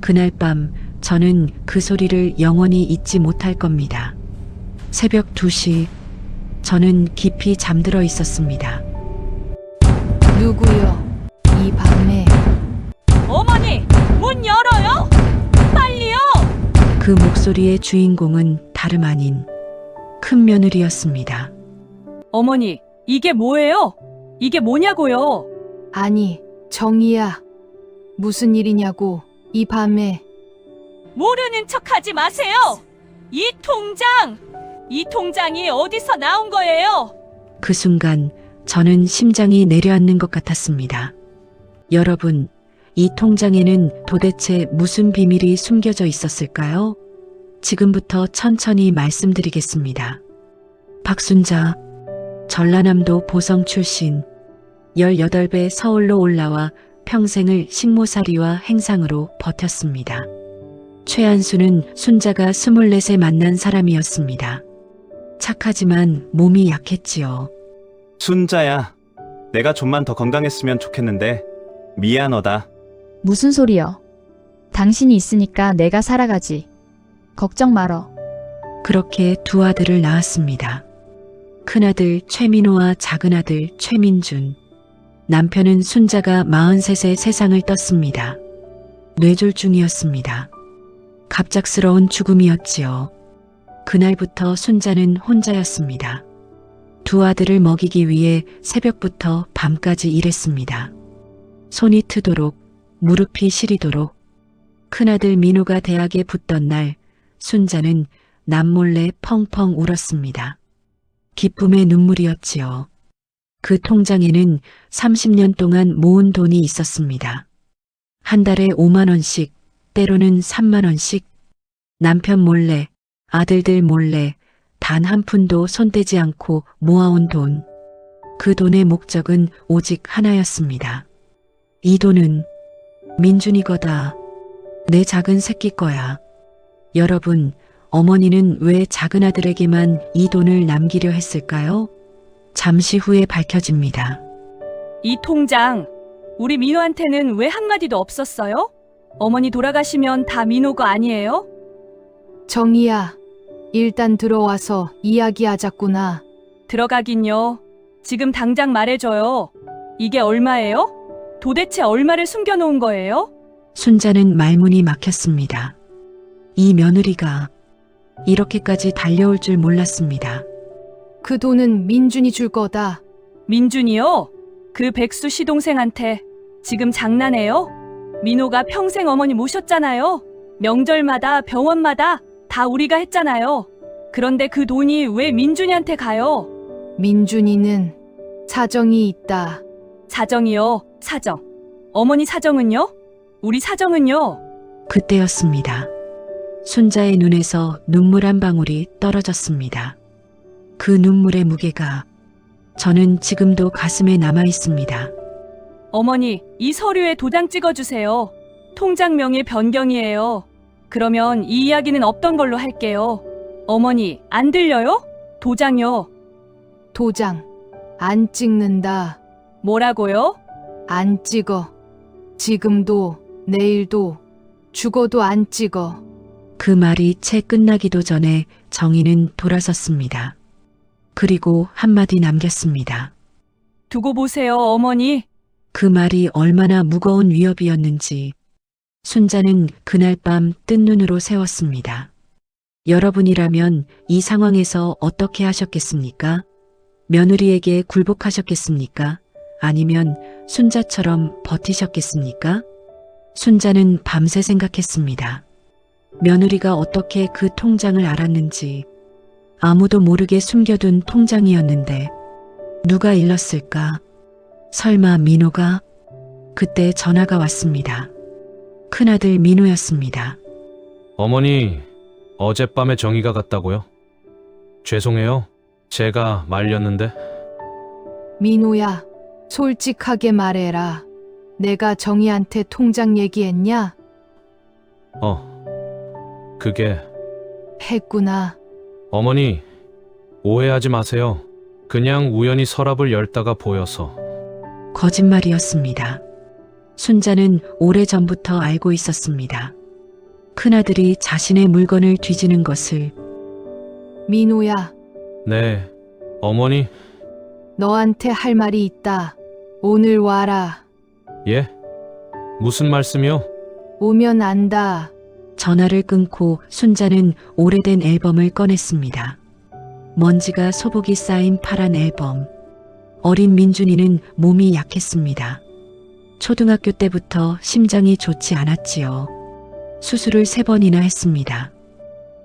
그날 밤 저는 그 소리를 영원히 잊지 못할 겁니다. 새벽 2시, 저는 깊이 잠들어 있었습니다. 누구요? 이 밤에 어머니, 문 열어요! 빨리요! 그 목소리의 주인공은 다름 아닌 큰 며느리였습니다. 어머니, 이게 뭐예요? 이게 뭐냐고요? 아니, 정희야. 무슨 일이냐고, 이 밤에. 모르는 척 하지 마세요! 이 통장이 어디서 나온 거예요? 그 순간 저는 심장이 내려앉는 것 같았습니다. 여러분, 이 통장에는 도대체 무슨 비밀이 숨겨져 있었을까요? 지금부터 천천히 말씀드리겠습니다. 박순자, 전라남도 보성 출신, 18배 서울로 올라와 평생을 식모살이와 행상으로 버텼습니다. 최한수는 순자가 24세 만난 사람이었습니다. 착하지만 몸이 약했지요. 순자야, 내가 좀만 더 건강했으면 좋겠는데 미안하다. 무슨 소리여? 당신이 있으니까 내가 살아가지. 걱정 말어. 그렇게 두 아들을 낳았습니다. 큰아들 최민호와 작은아들 최민준. 남편은 순자가 43세 세상을 떴습니다. 뇌졸중이었습니다. 갑작스러운 죽음이었지요. 그날부터 순자는 혼자였습니다. 두 아들을 먹이기 위해 새벽부터 밤까지 일했습니다. 손이 트도록, 무릎이 시리도록. 큰아들 민호가 대학에 붙던 날 순자는 남몰래 펑펑 울었습니다. 기쁨의 눈물이었지요. 그 통장에는 30년 동안 모은 돈이 있었습니다. 한 달에 5만 원씩, 때로는 3만 원씩. 남편 몰래, 아들들 몰래 단 한 푼도 손대지 않고 모아온 돈. 그 돈의 목적은 오직 하나였습니다. 이 돈은 민준이 거다. 내 작은 새끼 거야. 여러분, 어머니는 왜 작은 아들에게만 이 돈을 남기려 했을까요? 잠시 후에 밝혀집니다. 이 통장, 우리 민호한테는 왜 한마디도 없었어요? 어머니 돌아가시면 다 민호 거 아니에요? 정희야, 일단 들어와서 이야기하자꾸나. 들어가긴요. 지금 당장 말해줘요. 이게 얼마예요? 도대체 얼마를 숨겨놓은 거예요? 순자는 말문이 막혔습니다. 이 며느리가 이렇게까지 달려올 줄 몰랐습니다. 그 돈은 민준이 줄 거다. 민준이요? 그 백수 시동생한테 지금 장난해요? 민호가 평생 어머니 모셨잖아요. 명절마다 병원마다 다 우리가 했잖아요. 그런데 그 돈이 왜 민준이한테 가요? 민준이는 사정이 있다. 사정이요, 사정. 어머니 사정은요? 우리 사정은요? 그때였습니다. 순자의 눈에서 눈물 한 방울이 떨어졌습니다. 그 눈물의 무게가 저는 지금도 가슴에 남아 있습니다. 어머니, 이 서류에 도장 찍어주세요. 통장명의 변경이에요. 그러면 이 이야기는 없던 걸로 할게요. 어머니, 안 들려요? 도장요. 도장. 안 찍는다. 뭐라고요? 안 찍어. 지금도, 내일도, 죽어도 안 찍어. 그 말이 채 끝나기도 전에 정희는 돌아섰습니다. 그리고 한마디 남겼습니다. 두고 보세요, 어머니. 그 말이 얼마나 무거운 위협이었는지 순자는 그날 밤 뜬 눈으로 세웠습니다. 여러분이라면 이 상황에서 어떻게 하셨겠습니까? 며느리에게 굴복하셨겠습니까? 아니면 순자처럼 버티셨겠습니까? 순자는 밤새 생각했습니다. 며느리가 어떻게 그 통장을 알았는지, 아무도 모르게 숨겨둔 통장이었는데 누가 일렀을까? 설마 민호가? 그때 전화가 왔습니다. 큰아들 민호였습니다. 어머니, 어젯밤에 정희가 갔다고요? 죄송해요. 제가 말렸는데. 민호야, 솔직하게 말해라. 내가 정희한테 통장 얘기했냐? 그게 했구나. 어머니, 오해하지 마세요. 그냥 우연히 서랍을 열다가 보여서. 거짓말이었습니다. 순자는 오래전부터 알고 있었습니다. 큰아들이 자신의 물건을 뒤지는 것을 민호야, 네, 어머니, 너한테 할 말이 있다. 오늘 와라. 예? 무슨 말씀이요? 오면 안다. 전화를 끊고 순자는 오래된 앨범을 꺼냈습니다. 먼지가 소복이 쌓인 파란 앨범. 어린 민준이는 몸이 약했습니다. 초등학교 때부터 심장이 좋지 않았지요. 수술을 3번이나 했습니다.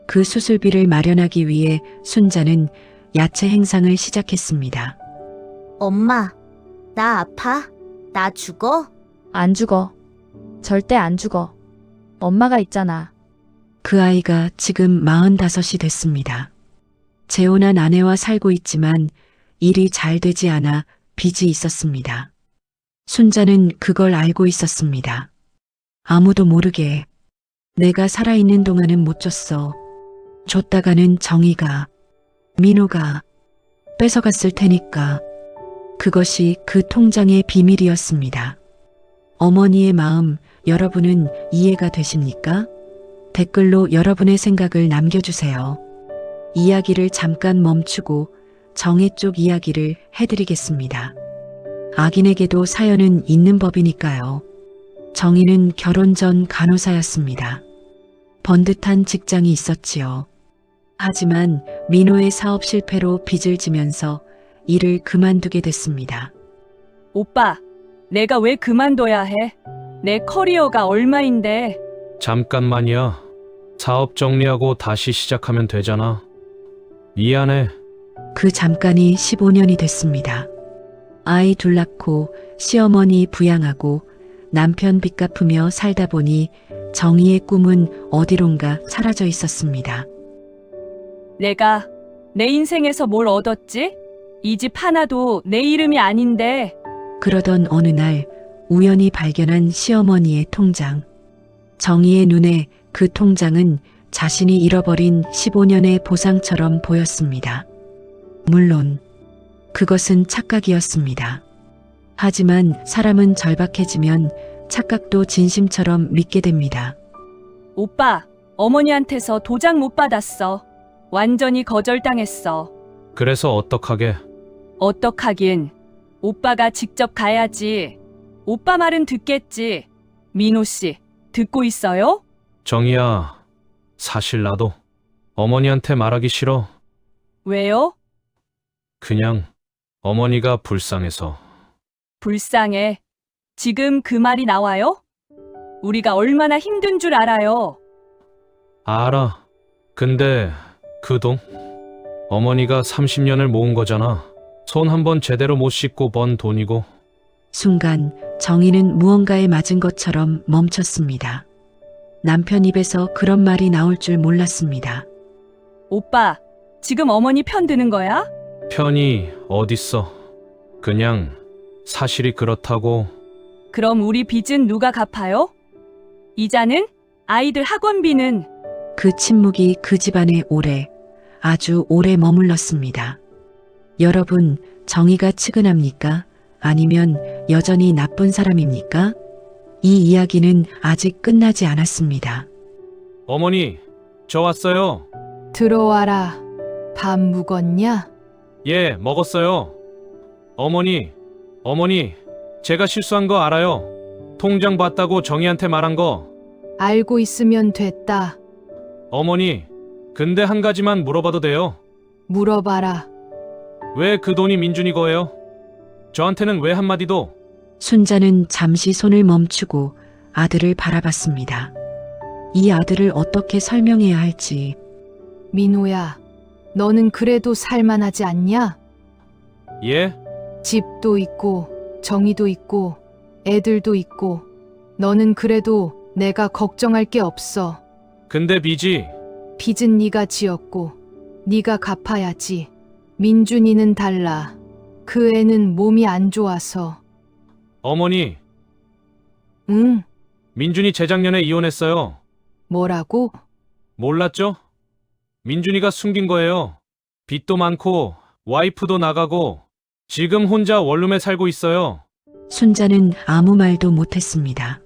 그 수술비를 마련하기 위해 순자는 야채 행상을 시작했습니다. 엄마, 나 아파? 나 죽어? 안 죽어. 절대 안 죽어. 엄마가 있잖아. 그 아이가 지금 45이 됐습니다. 재혼한 아내와 살고 있지만 일이 잘 되지 않아 빚이 있었습니다. 순자는 그걸 알고 있었습니다. 아무도 모르게 내가 살아있는 동안은 못 줬어. 줬다가는 정희가, 민호가 뺏어갔을 테니까. 그것이 그 통장의 비밀이었습니다. 어머니의 마음 여러분은 이해가 되십니까? 댓글로 여러분의 생각을 남겨주세요. 이야기를 잠깐 멈추고 정혜 쪽 이야기를 해드리겠습니다. 악인에게도 사연은 있는 법이니까요. 정희는 결혼 전 간호사였습니다. 번듯한 직장이 있었지요. 하지만 민호의 사업 실패로 빚을 지면서 일을 그만두게 됐습니다. 오빠, 내가 왜 그만둬야 해? 내 커리어가 얼마인데. 잠깐만이야. 사업 정리하고 다시 시작하면 되잖아. 미안해. 그 잠깐이 15년이 됐습니다. 아이 둘 낳고 시어머니 부양하고 남편 빚 갚으며 살다 보니 정희의 꿈은 어디론가 사라져 있었습니다. 내가 내 인생에서 뭘 얻었지? 이 집 하나도 내 이름이 아닌데. 그러던 어느 날 우연히 발견한 시어머니의 통장. 정희의 눈에 그 통장은 자신이 잃어버린 15년의 보상처럼 보였습니다. 물론 그것은 착각이었습니다. 하지만 사람은 절박해지면 착각도 진심처럼 믿게 됩니다. 오빠, 어머니한테서 도장 못 받았어. 완전히 거절당했어. 그래서 어떡하게? 어떡하긴. 오빠가 직접 가야지. 오빠 말은 듣겠지. 민호 씨, 듣고 있어요? 정희야, 사실 나도 어머니한테 말하기 싫어. 왜요? 그냥 어머니가 불쌍해서. 불쌍해. 지금 그 말이 나와요? 우리가 얼마나 힘든 줄 알아요. 알아. 근데 그 돈? 어머니가 30년을 모은 거잖아. 손 한 번 제대로 못 씻고 번 돈이고. 순간 정희는 무언가에 맞은 것처럼 멈췄습니다. 남편 입에서 그런 말이 나올 줄 몰랐습니다. 오빠, 지금 어머니 편 드는 거야? 편이 어딨어. 그냥 사실이 그렇다고. 그럼 우리 빚은 누가 갚아요? 이자는? 아이들 학원비는? 그 침묵이 그 집안에 아주 오래 머물렀습니다. 여러분, 정의가 측은합니까? 아니면 여전히 나쁜 사람입니까? 이 이야기는 아직 끝나지 않았습니다. 어머니, 저 왔어요. 들어와라. 밥 묵었냐? 예, 먹었어요. 어머니, 제가 실수한 거 알아요. 통장 봤다고 정희한테 말한 거. 알고 있으면 됐다. 어머니, 근데 한 가지만 물어봐도 돼요? 물어봐라. 왜 그 돈이 민준이 거예요? 저한테는 왜 한마디도? 순자는 잠시 손을 멈추고 아들을 바라봤습니다. 이 아들을 어떻게 설명해야 할지. 민호야, 너는 그래도 살만하지 않냐? 예? 집도 있고, 정의도 있고, 애들도 있고, 너는 그래도 내가 걱정할 게 없어. 근데 빚이. 빚은 네가 지었고, 네가 갚아야지. 민준이는 달라. 그 애는 몸이 안 좋아서. 어머니, 응? 민준이 재작년에 이혼했어요. 뭐라고? 몰랐죠? 민준이가 숨긴 거예요. 빚도 많고 와이프도 나가고 지금 혼자 원룸에 살고 있어요. 순자는 아무 말도 못했습니다.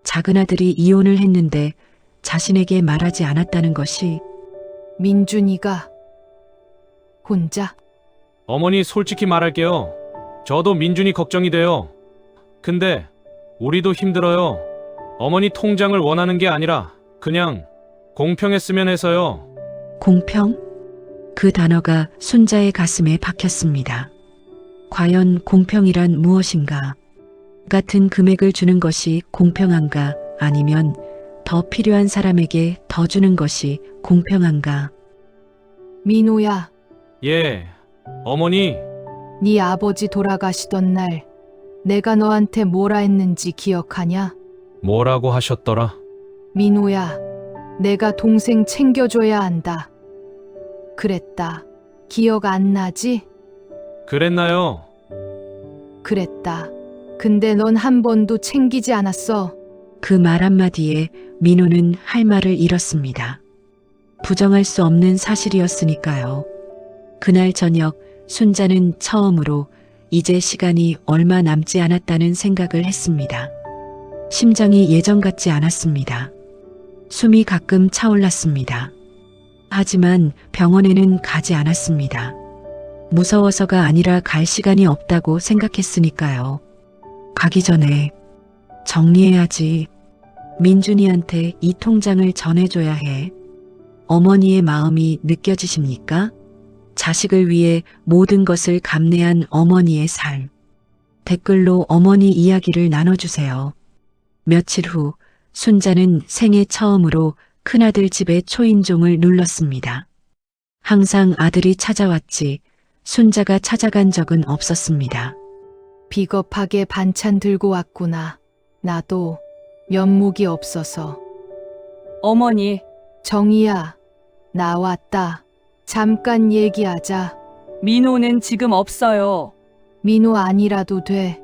작은 아들이 이혼을 했는데 자신에게 말하지 않았다는 것이 민준이가 혼자 어머니 솔직히 말할게요. 저도 민준이 걱정이 돼요. 근데 우리도 힘들어요. 어머니 통장을 원하는 게 아니라 그냥 공평했으면 해서요. 공평? 그 단어가 순자의 가슴에 박혔습니다. 과연 공평이란 무엇인가? 같은 금액을 주는 것이 공평한가? 아니면 더 필요한 사람에게 더 주는 것이 공평한가? 민호야, 예, 어머니. 네 아버지 돌아가시던 날 내가 너한테 뭐라 했는지 기억하냐? 뭐라고 하셨더라? 민호야, 내가 동생 챙겨줘야 한다. 그랬다. 기억 안 나지? 그랬나요? 그랬다. 근데 넌 한 번도 챙기지 않았어. 그 말 한마디에 민호는 할 말을 잃었습니다. 부정할 수 없는 사실이었으니까요. 그날 저녁 순자는 처음으로 이제 시간이 얼마 남지 않았다는 생각을 했습니다. 심장이 예전 같지 않았습니다. 숨이 가끔 차올랐습니다. 하지만 병원에는 가지 않았습니다. 무서워서가 아니라 갈 시간이 없다고 생각했으니까요. 가기 전에 정리해야지. 민준이한테 이 통장을 전해줘야 해. 어머니의 마음이 느껴지십니까? 자식을 위해 모든 것을 감내한 어머니의 삶. 댓글로 어머니 이야기를 나눠주세요. 며칠 후 순자는 생애 처음으로 큰아들 집에 초인종을 눌렀습니다. 항상 아들이 찾아왔지 순자가 찾아간 적은 없었습니다. 비겁하게 반찬 들고 왔구나. 나도 면목이 없어서. 어머니, 정희야, 나 왔다. 잠깐 얘기하자. 민호는 지금 없어요. 민호 아니라도 돼.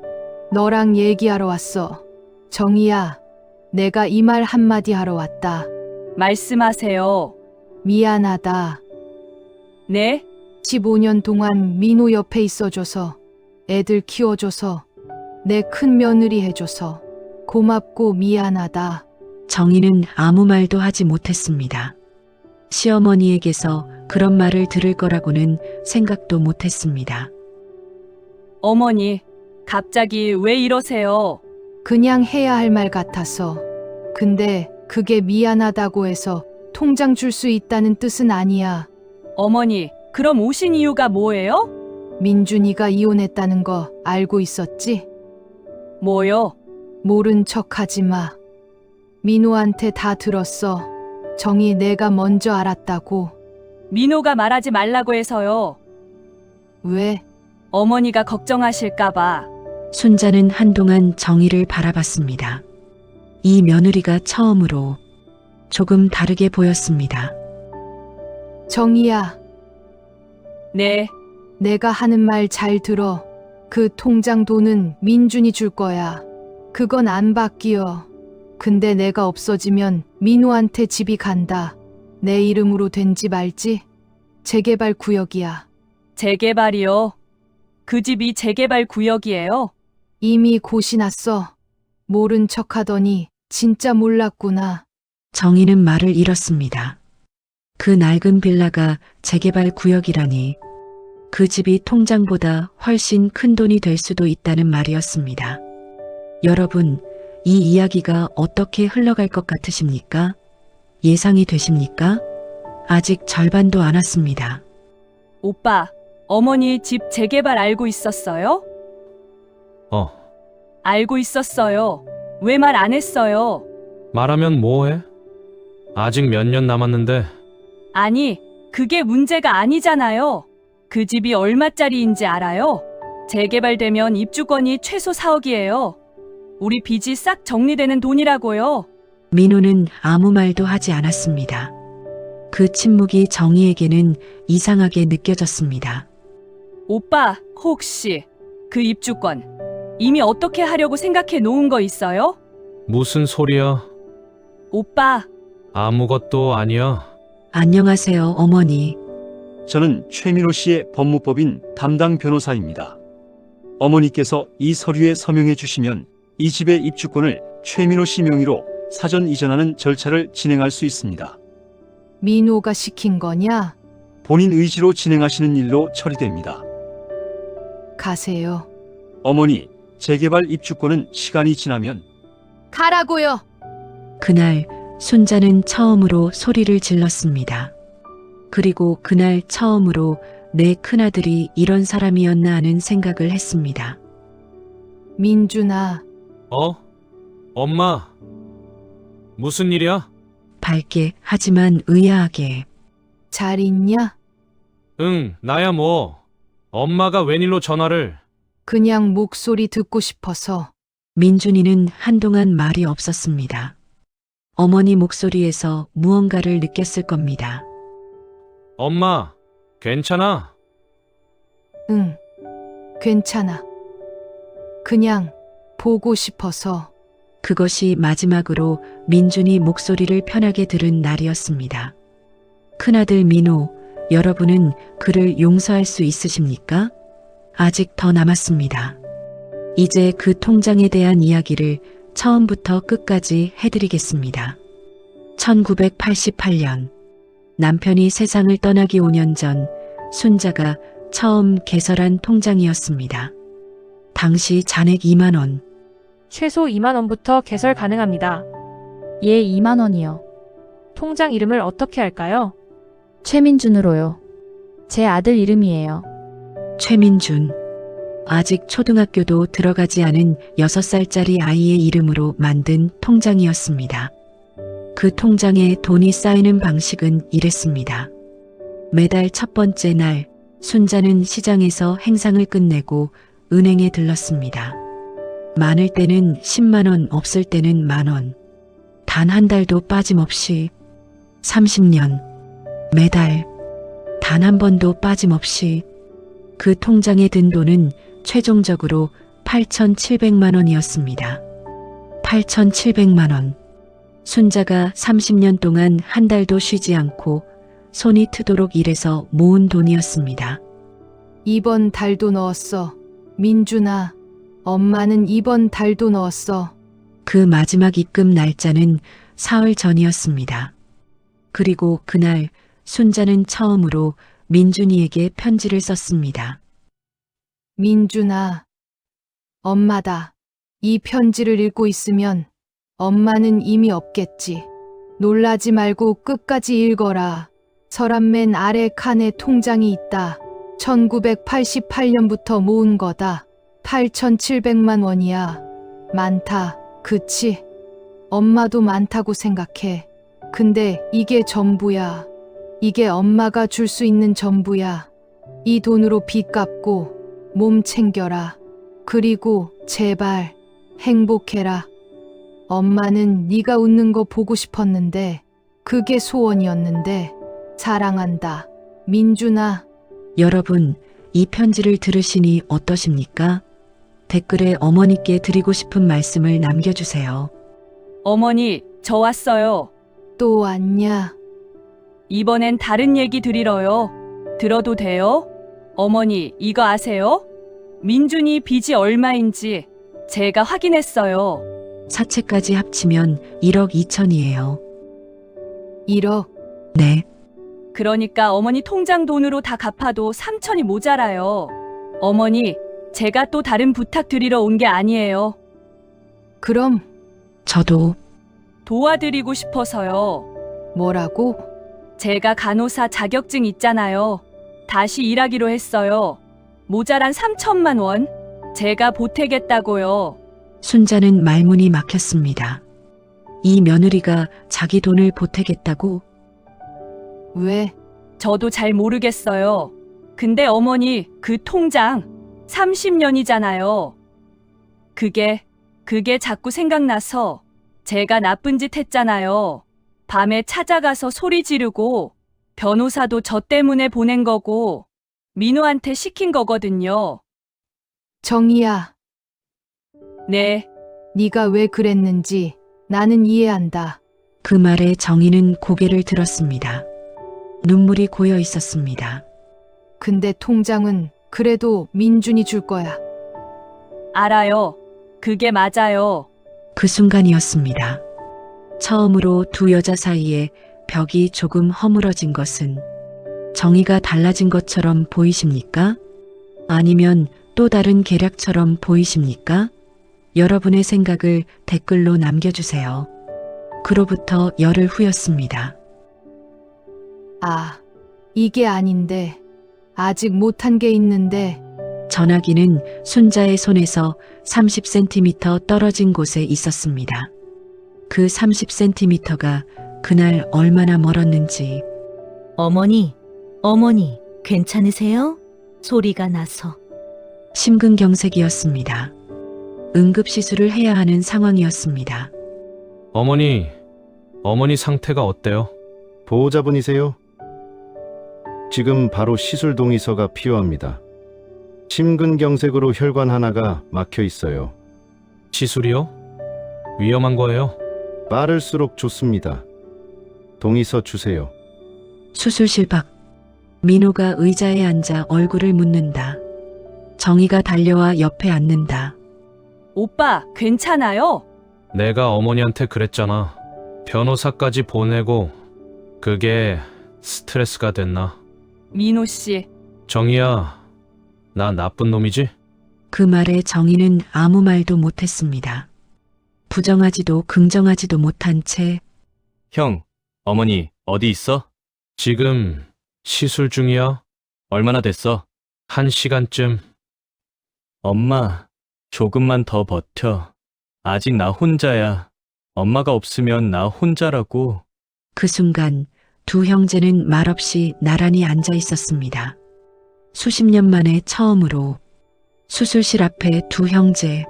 너랑 얘기하러 왔어. 정희야, 내가 이 말 한마디 하러 왔다. 말씀하세요. 미안하다. 네? 15년 동안 민호 옆에 있어줘서, 애들 키워줘서, 내 큰 며느리 해줘서 고맙고 미안하다. 정희는 아무 말도 하지 못했습니다. 시어머니에게서 그런 말을 들을 거라고는 생각도 못했습니다. 어머니, 갑자기 왜 이러세요? 그냥 해야 할 말 같아서. 근데 그게 미안하다고 해서 통장 줄 수 있다는 뜻은 아니야. 어머니, 그럼 오신 이유가 뭐예요? 민준이가 이혼했다는 거 알고 있었지? 뭐요? 모른 척 하지 마. 민호한테 다 들었어. 정희 내가 먼저 알았다고. 민호가 말하지 말라고 해서요. 왜? 어머니가 걱정하실까봐. 순자는 한동안 정희를 바라봤습니다. 이 며느리가 처음으로 조금 다르게 보였습니다. 정희야, 네, 내가 하는 말 잘 들어. 그 통장 돈은 민준이 줄 거야. 그건 안 바뀌어. 근데 내가 없어지면 민호한테 집이 간다. 내 이름으로 된지 말지? 재개발 구역이야. 재개발이요. 그 집이 재개발 구역이에요. 이미 고시 났어. 모른 척 하더니 진짜 몰랐구나. 정희는 말을 잃었습니다. 그 낡은 빌라가 재개발 구역이라니 그 집이 통장보다 훨씬 큰 돈이 될 수도 있다는 말이었습니다. 여러분, 이 이야기가 어떻게 흘러갈 것 같으십니까? 예상이 되십니까? 아직 절반도 안 왔습니다. 오빠, 어머니 집 재개발 알고 있었어요? 알고 있었어요. 왜 말 안 했어요? 말하면 뭐해? 아직 몇 년 남았는데. 아니, 그게 문제가 아니잖아요. 그 집이 얼마짜리인지 알아요? 재개발되면 입주권이 최소 4억이에요. 우리 빚이 싹 정리되는 돈이라고요. 민호는 아무 말도 하지 않았습니다. 그 침묵이 정희에게는 이상하게 느껴졌습니다. 오빠, 혹시 그 입주권 이미 어떻게 하려고 생각해 놓은 거 있어요? 무슨 소리야? 오빠, 아무것도 아니야. 안녕하세요, 어머니. 저는 최민호 씨의 법무법인 담당 변호사입니다. 어머니께서 이 서류에 서명해 주시면 이 집의 입주권을 최민호 씨 명의로 사전 이전하는 절차를 진행할 수 있습니다. 민호가 시킨 거냐? 본인 의지로 진행하시는 일로 처리됩니다. 가세요. 어머니, 재개발 입주권은 시간이 지나면 가라고요. 그날 순자는 처음으로 소리를 질렀습니다. 그리고 그날 처음으로 내 큰아들이 이런 사람이었나 하는 생각을 했습니다. 민준아, 엄마. 무슨 일이야? 밝게 하지만 의아하게. 잘 있냐? 응, 나야 뭐. 엄마가 웬일로 전화를. 그냥 목소리 듣고 싶어서. 민준이는 한동안 말이 없었습니다. 어머니 목소리에서 무언가를 느꼈을 겁니다. 엄마, 괜찮아? 응, 괜찮아. 그냥 보고 싶어서. 그것이 마지막으로 민준이 목소리를 편하게 들은 날이었습니다. 큰아들 민호, 여러분은 그를 용서할 수 있으십니까? 아직 더 남았습니다. 이제 그 통장에 대한 이야기를 처음부터 끝까지 해드리겠습니다. 1988년, 남편이 세상을 떠나기 5년 전 순자가 처음 개설한 통장이었습니다. 당시 잔액 2만 원, 최소 2만 원부터 개설 가능합니다. 예, 2만 원이요. 통장 이름을 어떻게 할까요? 최민준으로요. 제 아들 이름이에요. 최민준. 아직 초등학교도 들어가지 않은 6살짜리 아이의 이름으로 만든 통장이었습니다. 그 통장에 돈이 쌓이는 방식은 이랬습니다. 매달 첫 번째 날, 순자는 시장에서 행상을 끝내고 은행에 들렀습니다. 많을 때는 10만 원, 없을 때는 만 원. 단 한 달도 빠짐없이 30년, 매달 단 한 번도 빠짐없이 그 통장에 든 돈은 최종적으로 8,700만 원이었습니다. 8,700만 원. 순자가 30년 동안 한 달도 쉬지 않고 손이 트도록 일해서 모은 돈이었습니다. 이번 달도 넣었어. 민준아, 엄마는 이번 달도 넣었어. 그 마지막 입금 날짜는 사흘 전이었습니다. 그리고 그날 순자는 처음으로 민준이에게 편지를 썼습니다. 민준아, 엄마다. 이 편지를 읽고 있으면 엄마는 이미 없겠지. 놀라지 말고 끝까지 읽어라. 서랍 맨 아래 칸에 통장이 있다. 1988년부터 모은 거다. 8,700만 원이야. 많다. 그치? 엄마도 많다고 생각해. 근데 이게 전부야. 이게 엄마가 줄 수 있는 전부야. 이 돈으로 빚 갚고 몸 챙겨라. 그리고 제발 행복해라. 엄마는 네가 웃는 거 보고 싶었는데 그게 소원이었는데 사랑한다. 민준아. 여러분, 이 편지를 들으시니 어떠십니까? 댓글에 어머니께 드리고 싶은 말씀을 남겨주세요. 어머니, 저 왔어요. 또 왔냐? 이번엔 다른 얘기 드리러요. 들어도 돼요? 어머니, 이거 아세요? 민준이 빚이 얼마인지 제가 확인했어요. 사채까지 합치면 1억 2천이에요. 1억. 네, 그러니까 어머니 통장 돈으로 다 갚아도 3천이 모자라요. 어머니, 제가 또 다른 부탁 드리러 온 게 아니에요. 그럼 저도 도와드리고 싶어서요. 뭐라고? 제가 간호사 자격증 있잖아요. 다시 일하기로 했어요. 모자란 3천만 원. 제가 보태겠다고요. 순자는 말문이 막혔습니다. 이 며느리가 자기 돈을 보태겠다고? 왜? 저도 잘 모르겠어요. 근데 어머니, 그 통장 30년이잖아요. 그게 자꾸 생각나서 제가 나쁜 짓 했잖아요. 밤에 찾아가서 소리 지르고 변호사도 저 때문에 보낸 거고 민호한테 시킨 거거든요. 정희야, 네, 네가 왜 그랬는지 나는 이해한다. 그 말에 정희는 고개를 들었습니다. 눈물이 고여 있었습니다. 근데 통장은 그래도 민준이 줄 거야. 알아요. 그게 맞아요. 그 순간이었습니다. 처음으로 두 여자 사이에 벽이 조금 허물어진 것은 정의가 달라진 것처럼 보이십니까? 아니면 또 다른 계략처럼 보이십니까? 여러분의 생각을 댓글로 남겨주세요. 그로부터 열흘 후였습니다. 아, 이게 아닌데. 아직 못한 게 있는데. 전화기는 순자의 손에서 30cm 떨어진 곳에 있었습니다. 그 30cm가 그날 얼마나 멀었는지. 어머니, 괜찮으세요? 소리가 나서. 심근경색이었습니다. 응급시술을 해야 하는 상황이었습니다. 어머니 상태가 어때요? 보호자분이세요? 지금 바로 시술 동의서가 필요합니다. 심근경색으로 혈관 하나가 막혀 있어요. 시술이요? 위험한 거예요? 빠를수록 좋습니다. 동의서 주세요. 수술실 밖. 민호가 의자에 앉아 얼굴을 묻는다. 정희가 달려와 옆에 앉는다. 오빠, 괜찮아요? 내가 어머니한테 그랬잖아. 변호사까지 보내고 그게 스트레스가 됐나? 민호 씨, 정희야, 나 나쁜 놈이지? 그 말에 정희는 아무 말도 못했습니다. 부정하지도 긍정하지도 못한 채 형, 어머니 어디 있어? 지금 시술 중이야? 얼마나 됐어? 1시간쯤. 엄마, 조금만 더 버텨. 아직 나 혼자야. 엄마가 없으면 나 혼자라고. 그 순간 두 형제는 말없이 나란히 앉아 있었습니다. 수십 년 만에 처음으로 수술실 앞에 두 형제.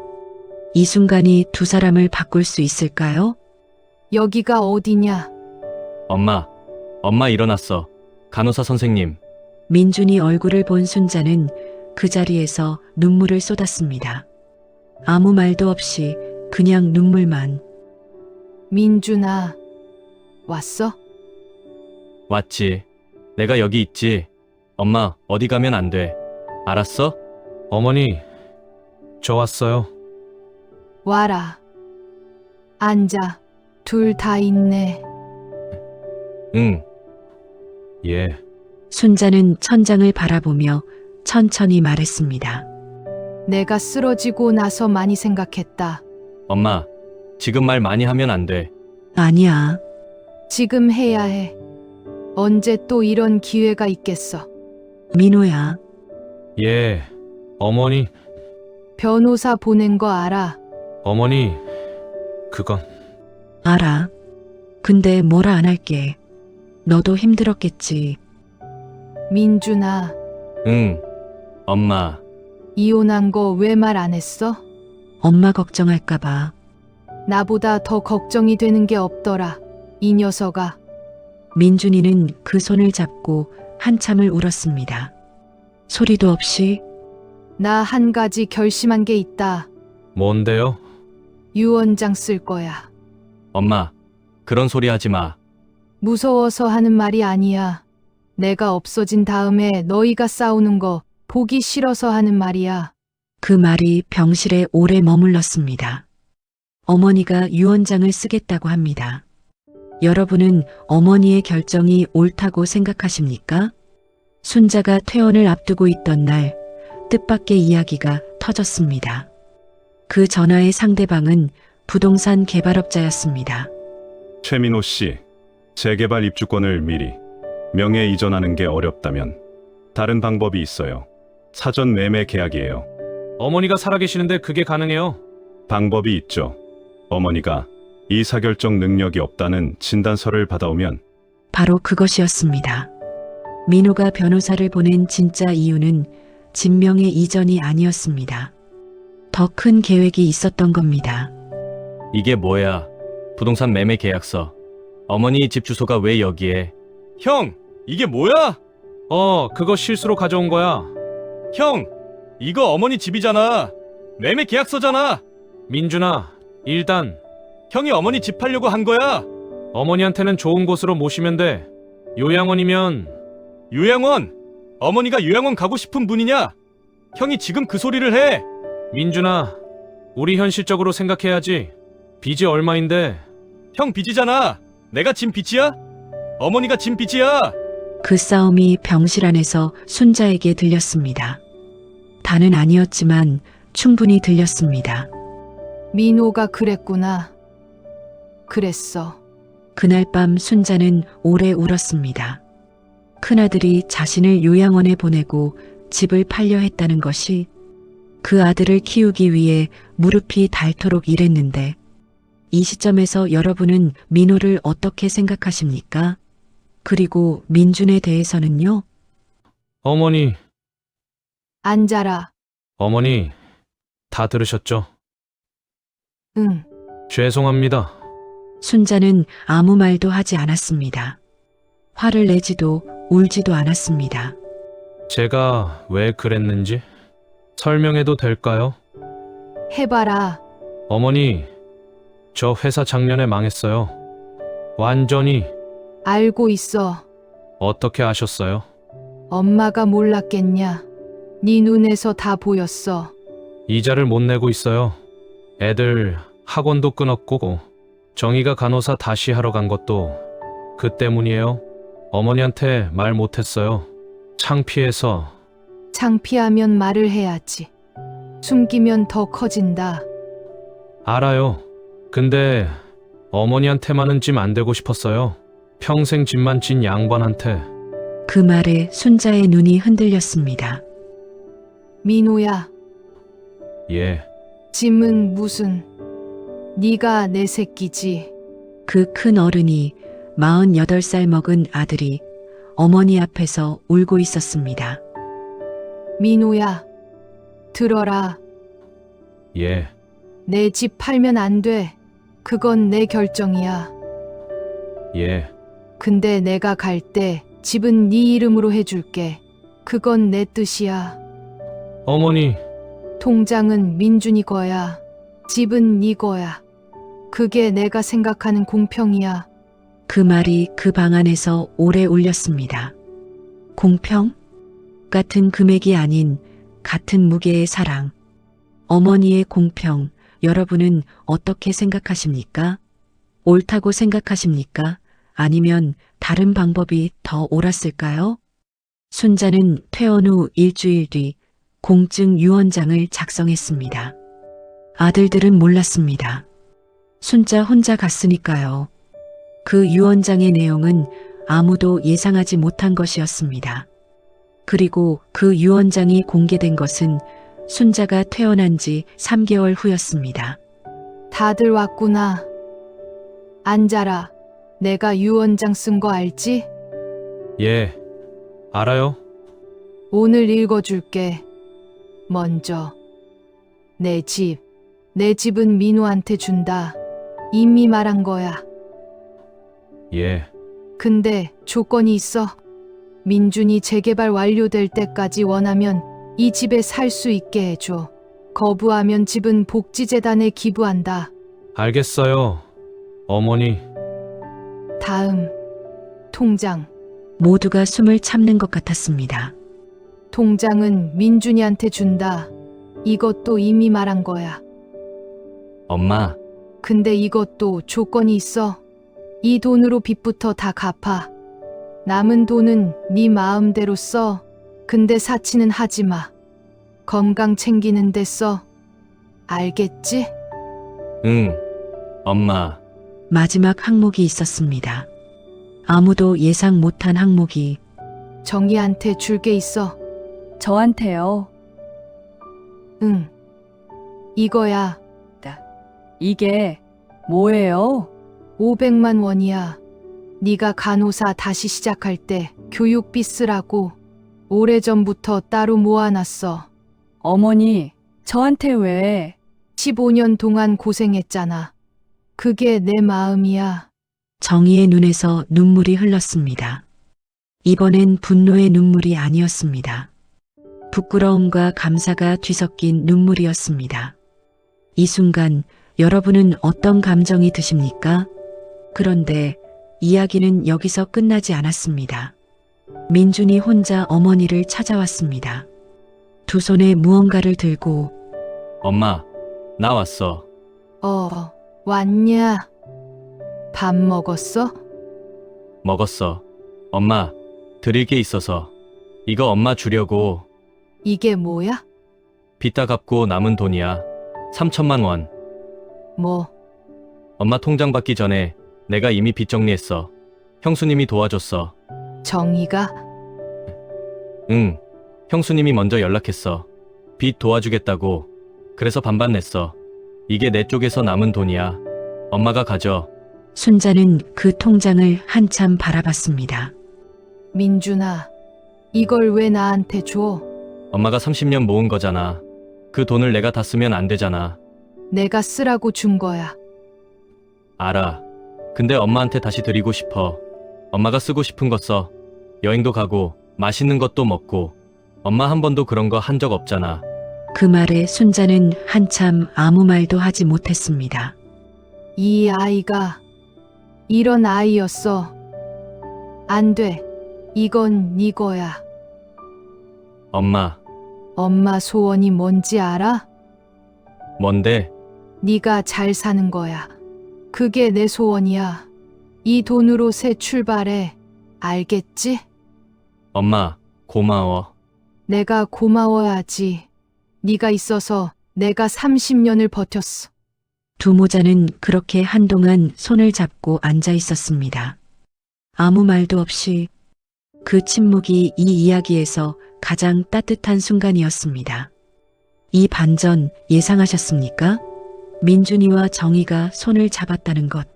이 순간이 두 사람을 바꿀 수 있을까요? 여기가 어디냐? 엄마 일어났어. 간호사 선생님. 민준이 얼굴을 본 순자는 그 자리에서 눈물을 쏟았습니다. 아무 말도 없이 그냥 눈물만. 민준아, 왔어? 왔지. 내가 여기 있지. 엄마, 어디 가면 안 돼. 알았어? 어머니, 저 왔어요. 와라. 앉아. 둘 다 있네. 응. 예. 순자는 천장을 바라보며 천천히 말했습니다. 내가 쓰러지고 나서 많이 생각했다. 엄마, 지금 말 많이 하면 안 돼. 아니야. 지금 해야 해. 언제 또 이런 기회가 있겠어. 민호야. 예. 어머니, 변호사 보낸 거 알아? 어머니, 그건 알아. 근데 뭐라 안 할게. 너도 힘들었겠지. 민준아, 응. 엄마, 이혼한 거 왜 말 안 했어? 엄마 걱정할까봐. 나보다 더 걱정이 되는 게 없더라. 이 녀석아. 민준이는 그 손을 잡고 한참을 울었습니다. 소리도 없이. 나 한 가지 결심한 게 있다. 뭔데요? 유언장 쓸 거야. 엄마, 그런 소리 하지 마. 무서워서 하는 말이 아니야. 내가 없어진 다음에 너희가 싸우는 거 보기 싫어서 하는 말이야. 그 말이 병실에 오래 머물렀습니다. 어머니가 유언장을 쓰겠다고 합니다. 여러분은 어머니의 결정이 옳다고 생각하십니까? 순자가 퇴원을 앞두고 있던 날 뜻밖의 이야기가 터졌습니다. 그 전화의 상대방은 부동산 개발업자였습니다. 최민호 씨, 재개발 입주권을 미리 명예 이전하는 게 어렵다면 다른 방법이 있어요. 사전 매매 계약이에요. 어머니가 살아계시는데 그게 가능해요? 방법이 있죠. 어머니가 의사결정 능력이 없다는 진단서를 받아오면 바로 그것이었습니다. 민호가 변호사를 보낸 진짜 이유는 진명의 이전이 아니었습니다. 더 큰 계획이 있었던 겁니다. 이게 뭐야? 부동산 매매 계약서. 어머니 집 주소가 왜 여기에? 형, 이게 뭐야? 그거 실수로 가져온 거야. 형, 이거 어머니 집이잖아. 매매 계약서잖아. 민준아, 일단 형이 어머니 집 팔려고 한 거야. 어머니한테는 좋은 곳으로 모시면 돼. 요양원이면. 요양원? 어머니가 요양원 가고 싶은 분이냐? 형이 지금 그 소리를 해. 민준아, 우리 현실적으로 생각해야지. 빚이 얼마인데 형 빚이잖아. 내가 진 빚이야? 어머니가 진 빚이야. 그 싸움이 병실 안에서 순자에게 들렸습니다. 다는 아니었지만 충분히 들렸습니다. 민호가 그랬구나. 그랬어. 그날 밤 순자는 오래 울었습니다. 큰아들이 자신을 요양원에 보내고 집을 팔려 했다는 것이 그 아들을 키우기 위해 무릎이 닳도록 일했는데 이 시점에서 여러분은 민호를 어떻게 생각하십니까? 그리고 민준에 대해서는요? 어머니, 앉아라. 어머니, 다 들으셨죠? 응. 죄송합니다. 순자는 아무 말도 하지 않았습니다. 화를 내지도 울지도 않았습니다. 제가 왜 그랬는지 설명해도 될까요? 해봐라. 어머니, 저 회사 작년에 망했어요. 완전히. 알고 있어. 어떻게 아셨어요? 엄마가 몰랐겠냐. 네 눈에서 다 보였어. 이자를 못 내고 있어요. 애들 학원도 끊었고 정희가 간호사 다시 하러 간 것도 그 때문이에요. 어머니한테 말 못했어요. 창피해서. 창피하면 말을 해야지. 숨기면 더 커진다. 알아요. 근데 어머니한테만은 짐 안 되고 싶었어요. 평생 짐만 진 양반한테. 그 말에 순자의 눈이 흔들렸습니다. 민호야, 예, 짐은 무슨. 네가 내 새끼지. 그 큰 어른이 48살 먹은 아들이 어머니 앞에서 울고 있었습니다. 민호야, 들어라. 예, 내 집 팔면 안 돼. 그건 내 결정이야. 예. 근데 내가 갈 때 집은 네 이름으로 해줄게. 그건 내 뜻이야. 어머니, 통장은 민준이 거야. 집은 네 거야. 그게 내가 생각하는 공평이야. 그 말이 그 방 안에서 오래 울렸습니다. 공평? 같은 금액이 아닌 같은 무게의 사랑. 어머니의 공평, 여러분은 어떻게 생각하십니까? 옳다고 생각하십니까? 아니면 다른 방법이 더 옳았을까요? 순자는 퇴원 후 일주일 뒤 공증 유언장을 작성했습니다. 아들들은 몰랐습니다. 순자 혼자 갔으니까요. 그 유언장의 내용은 아무도 예상하지 못한 것이었습니다. 그리고 그 유언장이 공개된 것은 순자가 퇴원한 지 3개월 후였습니다. 다들 왔구나. 앉아라. 내가 유언장 쓴 거 알지? 예, 알아요. 오늘 읽어줄게. 먼저, 내 집은 민호한테 준다. 이미 말한 거야. 예, 근데 조건이 있어. 민준이 재개발 완료될 때까지 원하면 이 집에 살 수 있게 해줘. 거부하면 집은 복지재단에 기부한다. 알겠어요. 어머니, 다음, 통장. 모두가 숨을 참는 것 같았습니다. 통장은 민준이한테 준다. 이것도 이미 말한 거야. 엄마, 근데 이것도 조건이 있어. 이 돈으로 빚부터 다 갚아. 남은 돈은 네 마음대로 써. 근데 사치는 하지 마. 건강 챙기는 데 써. 알겠지? 응, 엄마. 마지막 항목이 있었습니다. 아무도 예상 못한 항목이 정희한테 줄 게 있어. 저한테요. 응. 이거야. 이게 뭐예요? 500만 원이야. 네가 간호사 다시 시작할 때 교육비 쓰라고. 오래전부터 따로 모아놨어. 어머니, 저한테 왜? 15년 동안 고생했잖아. 그게 내 마음이야. 정희의 눈에서 눈물이 흘렀습니다. 이번엔 분노의 눈물이 아니었습니다. 부끄러움과 감사가 뒤섞인 눈물이었습니다. 이 순간 여러분은 어떤 감정이 드십니까? 그런데 이야기는 여기서 끝나지 않았습니다. 민준이 혼자 어머니를 찾아왔습니다. 두 손에 무언가를 들고 엄마, 나 왔어. 왔냐? 밥 먹었어? 먹었어. 엄마, 드릴 게 있어서. 이거 엄마 주려고. 이게 뭐야? 빚 다 갚고 남은 돈이야. 3천만 원. 뭐, 엄마 통장 받기 전에 내가 이미 빚 정리했어. 형수님이 도와줬어. 정의가? 응. 형수님이 먼저 연락했어. 빚 도와주겠다고. 그래서 반반 냈어. 이게 내 쪽에서 남은 돈이야. 엄마가 가져. 순자는 그 통장을 한참 바라봤습니다. 민준아, 이걸 왜 나한테 줘? 엄마가 30년 모은 거잖아. 그 돈을 내가 다 쓰면 안 되잖아. 내가 쓰라고 준 거야. 알아. 근데 엄마한테 다시 드리고 싶어. 엄마가 쓰고 싶은 거 써. 여행도 가고 맛있는 것도 먹고. 엄마 한 번도 그런 거 한 적 없잖아. 그 말에 순자는 한참 아무 말도 하지 못했습니다. 이 아이가 이런 아이였어. 안 돼. 이건 네 거야. 엄마, 엄마 소원이 뭔지 알아? 뭔데? 네가 잘 사는 거야. 그게 내 소원이야. 이 돈으로 새 출발해. 알겠지? 엄마, 고마워. 내가 고마워야지. 네가 있어서 내가 30년을 버텼어. 두 모자는 그렇게 한동안 손을 잡고 앉아 있었습니다. 아무 말도 없이 그 침묵이 이 이야기에서 가장 따뜻한 순간이었습니다. 이 반전 예상하셨습니까? 민준이와 정희가 손을 잡았다는 것.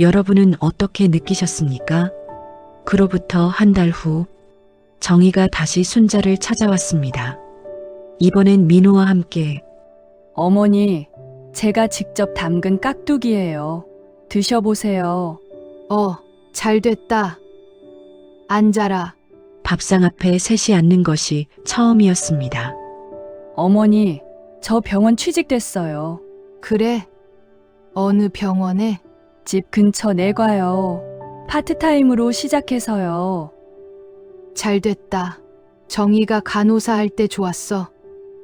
여러분은 어떻게 느끼셨습니까? 그로부터 한 달 후, 정희가 다시 순자를 찾아왔습니다. 이번엔 민호와 함께 어머니, 제가 직접 담근 깍두기예요. 드셔보세요. 잘 됐다. 앉아라. 밥상 앞에 셋이 앉는 것이 처음이었습니다. 어머니, 저 병원 취직됐어요. 그래? 어느 병원에? 집 근처 내과요. 파트타임으로 시작해서요. 잘 됐다. 정희가 간호사 할 때 좋았어.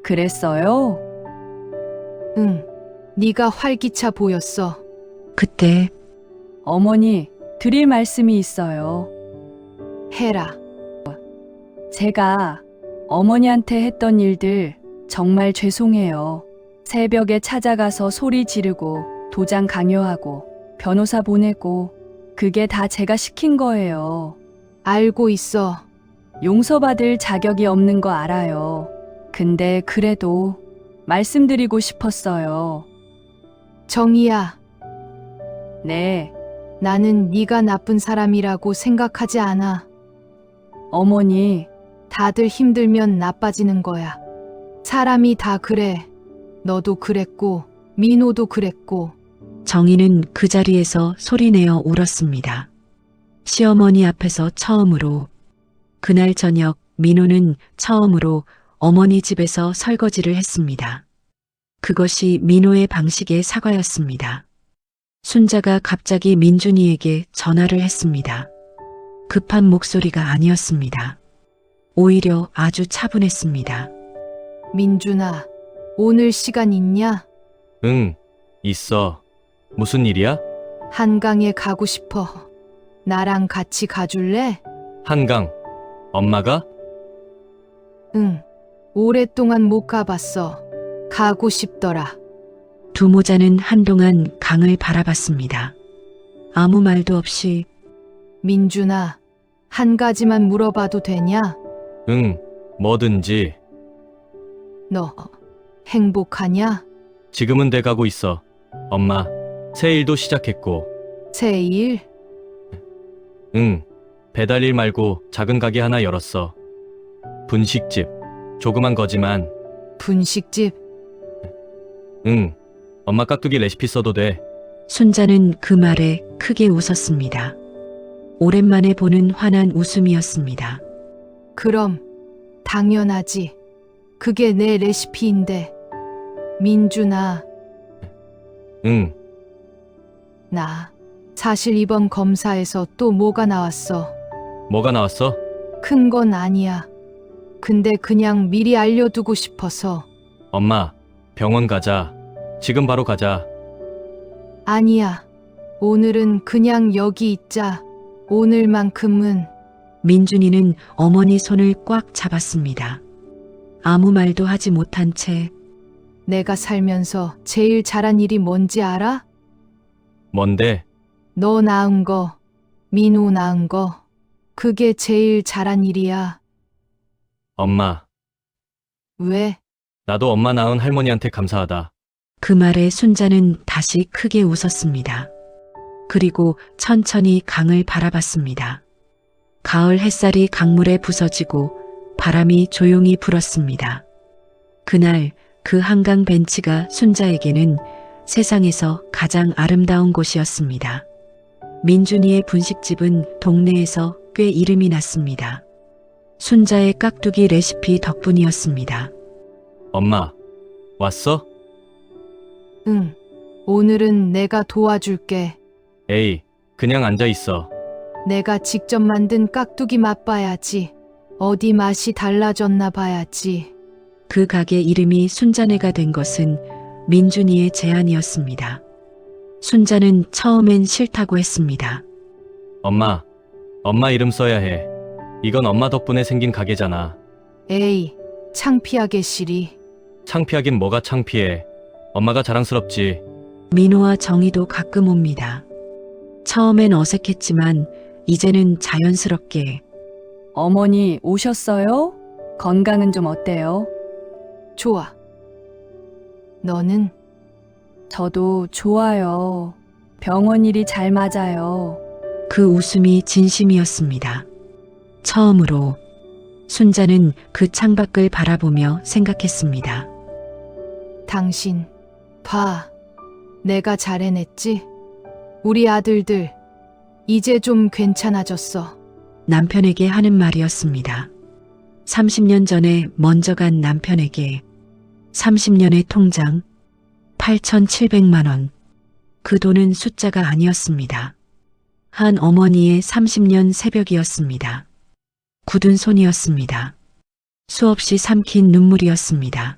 그랬어요? 응. 네가 활기차 보였어. 그때 어머니, 드릴 말씀이 있어요. 해라. 제가 어머니한테 했던 일들 정말 죄송해요. 새벽에 찾아가서 소리 지르고 도장 강요하고 변호사 보내고 그게 다 제가 시킨 거예요. 알고 있어. 용서받을 자격이 없는 거 알아요. 근데 그래도 말씀드리고 싶었어요. 정희야, 네, 나는 네가 나쁜 사람이라고 생각하지 않아. 어머니, 다들 힘들면 나빠지는 거야. 사람이 다 그래. 너도 그랬고, 민호도 그랬고. 정희는 그 자리에서 소리내어 울었습니다. 시어머니 앞에서 처음으로, 그날 저녁 민호는 처음으로 어머니 집에서 설거지를 했습니다. 그것이 민호의 방식의 사과였습니다. 순자가 갑자기 민준이에게 전화를 했습니다. 급한 목소리가 아니었습니다. 오히려 아주 차분했습니다. 민준아, 오늘 시간 있냐? 응, 있어. 무슨 일이야? 한강에 가고 싶어. 나랑 같이 가줄래? 한강. 엄마가? 응. 오랫동안 못 가봤어. 가고 싶더라. 두 모자는 한동안 강을 바라봤습니다. 아무 말도 없이 민준아, 한 가지만 물어봐도 되냐? 응, 뭐든지. 너 행복하냐? 지금은 돼가고 있어. 엄마, 새 일도 시작했고. 새 일? 응, 배달일 말고 작은 가게 하나 열었어. 분식집. 조그만 거지만. 분식집? 응, 엄마 깍두기 레시피 써도 돼. 순자는 그 말에 크게 웃었습니다. 오랜만에 보는 환한 웃음이었습니다. 그럼 당연하지. 그게 내 레시피인데. 민준아, 응, 나 사실 이번 검사에서 또 뭐가 나왔어. 뭐가 나왔어? 큰 건 아니야. 근데 그냥 미리 알려두고 싶어서. 엄마, 병원 가자. 지금 바로 가자. 아니야. 오늘은 그냥 여기 있자. 오늘만큼은. 민준이는 어머니 손을 꽉 잡았습니다. 아무 말도 하지 못한 채 내가 살면서 제일 잘한 일이 뭔지 알아? 뭔데? 너 낳은 거, 민호 낳은 거. 그게 제일 잘한 일이야. 엄마. 왜? 나도 엄마 낳은 할머니한테 감사하다. 그 말에 순자는 다시 크게 웃었습니다. 그리고 천천히 강을 바라봤습니다. 가을 햇살이 강물에 부서지고 바람이 조용히 불었습니다. 그날 그 한강 벤치가 순자에게는 세상에서 가장 아름다운 곳이었습니다. 민준이의 분식집은 동네에서 꽤 이름이 났습니다. 순자의 깍두기 레시피 덕분이었습니다. 엄마, 왔어? 응. 오늘은 내가 도와줄게. 에이, 그냥 앉아 있어. 내가 직접 만든 깍두기 맛봐야지. 어디 맛이 달라졌나 봐야지. 그 가게 이름이 순자네가 된 것은 민준이의 제안이었습니다. 순자는 처음엔 싫다고 했습니다. 엄마 이름 써야 해. 이건 엄마 덕분에 생긴 가게잖아. 에이, 창피하게 시리. 창피하긴 뭐가 창피해. 엄마가 자랑스럽지. 민호와 정희도 가끔 옵니다. 처음엔 어색했지만 이제는 자연스럽게 어머니 오셨어요? 건강은 좀 어때요? 좋아. 너는? 저도 좋아요. 병원 일이 잘 맞아요. 그 웃음이 진심이었습니다. 처음으로 순자는 그 창밖을 바라보며 생각했습니다. 당신, 봐. 내가 잘 해냈지? 우리 아들들, 이제 좀 괜찮아졌어. 남편에게 하는 말이었습니다. 30년 전에 먼저 간 남편에게 30년의 통장 8,700만 원. 그 돈은 숫자가 아니었습니다. 한 어머니의 30년 새벽이었습니다. 굳은 손이었습니다. 수없이 삼킨 눈물이었습니다.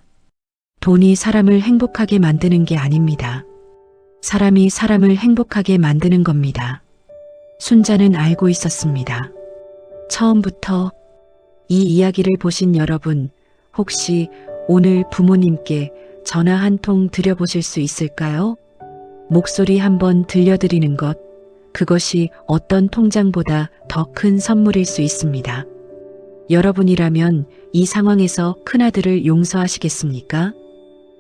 돈이 사람을 행복하게 만드는 게 아닙니다. 사람이 사람을 행복하게 만드는 겁니다. 순자는 알고 있었습니다. 처음부터 이 이야기를 보신 여러분, 혹시 오늘 부모님께 전화 한 통 드려보실 수 있을까요? 목소리 한번 들려드리는 것, 그것이 어떤 통장보다 더 큰 선물일 수 있습니다. 여러분이라면 이 상황에서 큰아들을 용서하시겠습니까?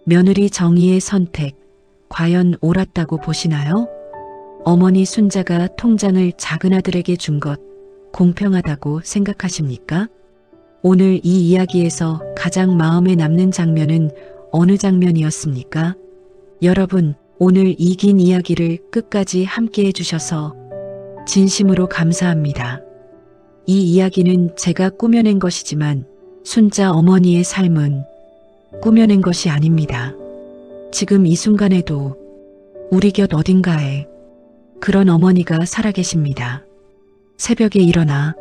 며느리 정희의 선택, 과연 옳았다고 보시나요? 어머니 순자가 통장을 작은아들에게 준 것, 공평하다고 생각하십니까? 오늘 이 이야기에서 가장 마음에 남는 장면은 어느 장면이었습니까? 여러분, 오늘 이 긴 이야기를 끝까지 함께 해주셔서 진심으로 감사합니다. 이 이야기는 제가 꾸며낸 것이지만 순자 어머니의 삶은 꾸며낸 것이 아닙니다. 지금 이 순간에도 우리 곁 어딘가에 그런 어머니가 살아계십니다. 새벽에 일어나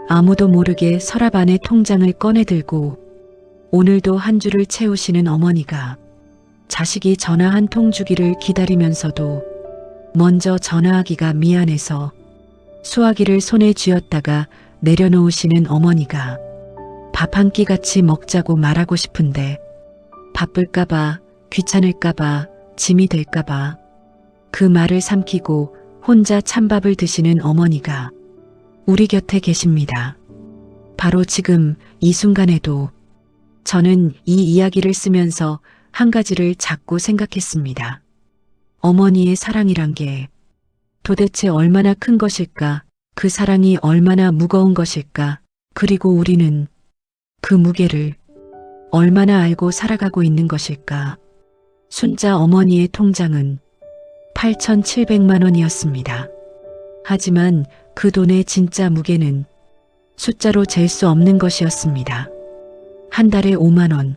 아무도 모르게 서랍 안에 통장을 꺼내들고 오늘도 한 줄을 채우시는 어머니가 자식이 전화 한 통 주기를 기다리면서도 먼저 전화하기가 미안해서 수화기를 손에 쥐었다가 내려놓으시는 어머니가 밥 한 끼 같이 먹자고 말하고 싶은데 바쁠까봐, 귀찮을까봐, 짐이 될까봐 그 말을 삼키고 혼자 찬밥을 드시는 어머니가 우리 곁에 계십니다. 바로 지금 이 순간에도 저는 이 이야기를 쓰면서 한 가지를 자꾸 생각했습니다. 어머니의 사랑이란 게 도대체 얼마나 큰 것일까? 그 사랑이 얼마나 무거운 것일까? 그리고 우리는 그 무게를 얼마나 알고 살아가고 있는 것일까? 순자 어머니의 통장은 8,700만 원이었습니다. 하지만 그 돈의 진짜 무게는 숫자로 잴 수 없는 것이었습니다. 한 달에 5만 원,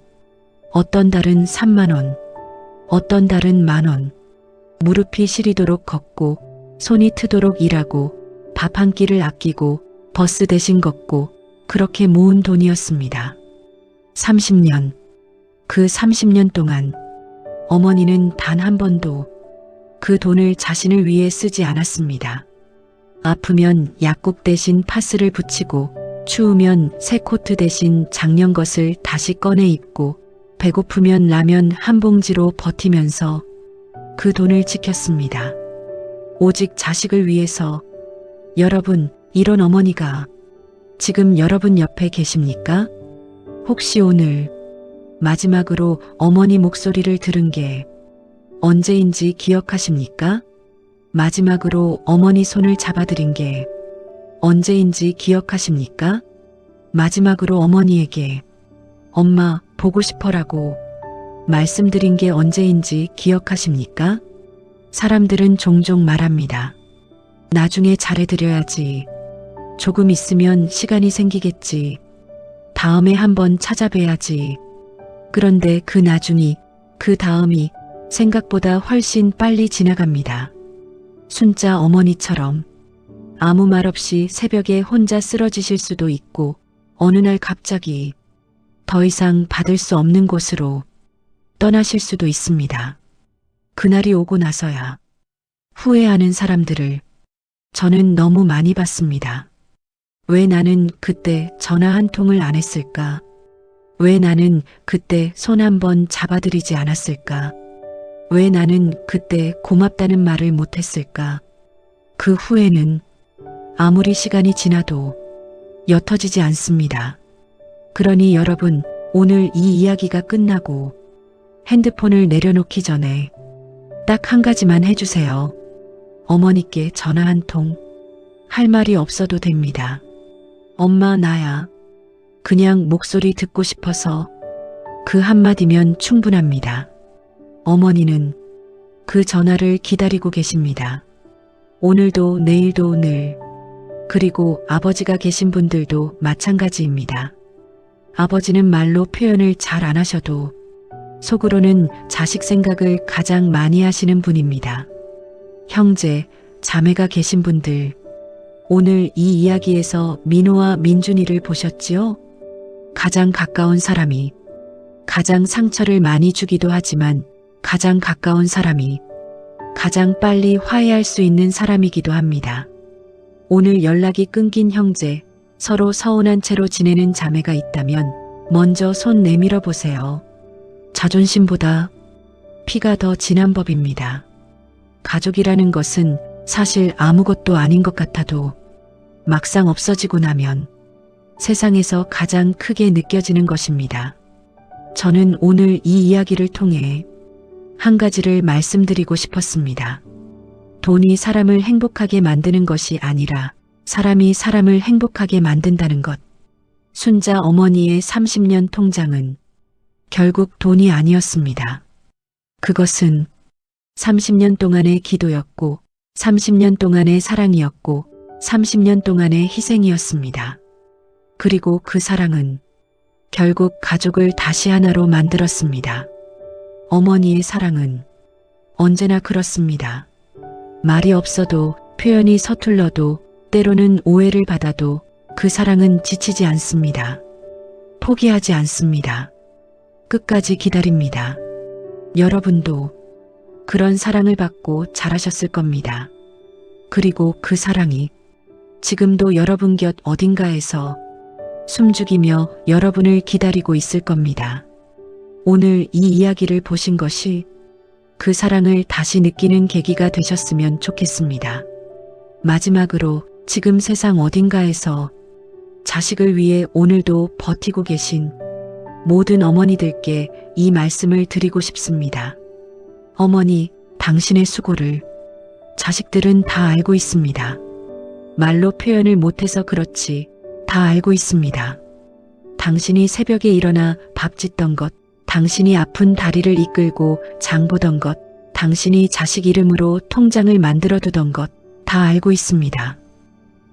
어떤 달은 3만 원, 어떤 달은 1만 원. 무릎이 시리도록 걷고 손이 트도록 일하고 밥 한 끼를 아끼고 버스 대신 걷고 그렇게 모은 돈이었습니다. 30년. 그 30년 동안 어머니는 단 한 번도 그 돈을 자신을 위해 쓰지 않았습니다. 아프면 약국 대신 파스를 붙이고 추우면 새 코트 대신 작년 것을 다시 꺼내 입고 배고프면 라면 한 봉지로 버티면서 그 돈을 지켰습니다. 오직 자식을 위해서. 여러분, 이런 어머니가 지금 여러분 옆에 계십니까? 혹시 오늘 마지막으로 어머니 목소리를 들은 게 언제인지 기억하십니까? 마지막으로 어머니 손을 잡아드린 게 언제인지 기억하십니까? 마지막으로 어머니에게 엄마 보고 싶어라고 말씀드린 게 언제인지 기억하십니까? 사람들은 종종 말합니다. 나중에 잘해드려야지. 조금 있으면 시간이 생기겠지. 다음에 한번 찾아뵈야지. 그런데 그 나중이, 그 다음이 생각보다 훨씬 빨리 지나갑니다. 순자 어머니처럼 아무 말 없이 새벽에 혼자 쓰러지실 수도 있고 어느 날 갑자기 더 이상 받을 수 없는 곳으로 떠나실 수도 있습니다. 그날이 오고 나서야 후회하는 사람들을 저는 너무 많이 봤습니다. 왜 나는 그때 전화 한 통을 안 했을까? 왜 나는 그때 손 한 번 잡아드리지 않았을까? 왜 나는 그때 고맙다는 말을 못했을까? 그 후회는 아무리 시간이 지나도 옅어지지 않습니다. 그러니 여러분, 오늘 이 이야기가 끝나고 핸드폰을 내려놓기 전에 딱 한 가지만 해주세요. 어머니께 전화 한 통. 할 말이 없어도 됩니다. 엄마, 나야. 그냥 목소리 듣고 싶어서 그 한마디면 충분합니다. 어머니는 그 전화를 기다리고 계십니다. 오늘도 내일도 늘. 그리고 아버지가 계신 분들도 마찬가지입니다. 아버지는 말로 표현을 잘 안 하셔도 속으로는 자식 생각을 가장 많이 하시는 분입니다. 형제, 자매가 계신 분들, 오늘 이 이야기에서 민호와 민준이를 보셨지요? 가장 가까운 사람이 가장 상처를 많이 주기도 하지만 가장 가까운 사람이 가장 빨리 화해할 수 있는 사람이기도 합니다. 오늘 연락이 끊긴 형제, 서로 서운한 채로 지내는 자매가 있다면 먼저 손 내밀어 보세요. 자존심보다 피가 더 진한 법입니다. 가족이라는 것은 사실 아무것도 아닌 것 같아도 막상 없어지고 나면 세상에서 가장 크게 느껴지는 것입니다. 저는 오늘 이 이야기를 통해 한 가지를 말씀드리고 싶었습니다. 돈이 사람을 행복하게 만드는 것이 아니라 사람이 사람을 행복하게 만든다는 것. 순자 어머니의 30년 통장은 결국 돈이 아니었습니다. 그것은 30년 동안의 기도였고 30년 동안의 사랑이었고 30년 동안의 희생이었습니다. 그리고 그 사랑은 결국 가족을 다시 하나로 만들었습니다. 어머니의 사랑은 언제나 그렇습니다. 말이 없어도 표현이 서툴러도 때로는 오해를 받아도 그 사랑은 지치지 않습니다. 포기하지 않습니다. 끝까지 기다립니다. 여러분도 그런 사랑을 받고 자라셨을 겁니다. 그리고 그 사랑이 지금도 여러분 곁 어딘가에서 숨죽이며 여러분을 기다리고 있을 겁니다. 오늘 이 이야기를 보신 것이 그 사랑을 다시 느끼는 계기가 되셨으면 좋겠습니다. 마지막으로 지금 세상 어딘가에서 자식을 위해 오늘도 버티고 계신 모든 어머니들께 이 말씀을 드리고 싶습니다. 어머니, 당신의 수고를 자식들은 다 알고 있습니다. 말로 표현을 못해서 그렇지 다 알고 있습니다. 당신이 새벽에 일어나 밥 짓던 것, 당신이 아픈 다리를 이끌고 장 보던 것, 당신이 자식 이름으로 통장을 만들어 두던 것 다 알고 있습니다.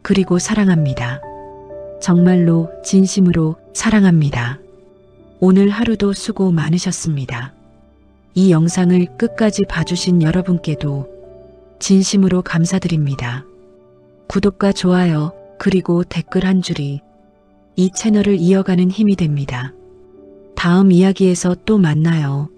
그리고 사랑합니다. 정말로 진심으로 사랑합니다. 오늘 하루도 수고 많으셨습니다. 이 영상을 끝까지 봐주신 여러분께도 진심으로 감사드립니다. 구독과 좋아요 그리고 댓글 한 줄이 이 채널을 이어가는 힘이 됩니다. 다음 이야기에서 또 만나요.